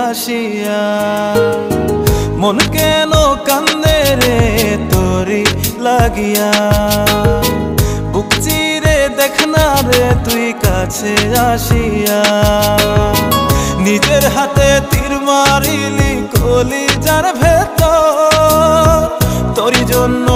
আসিয়া মন কেন কান্দে রে তোরি লাগিয়া বুক চিরে দেখ না রে তুই কাছে আসিয়া নিজের হাতে তীর মারিলি কলিজার ভেতর তোরি জন্য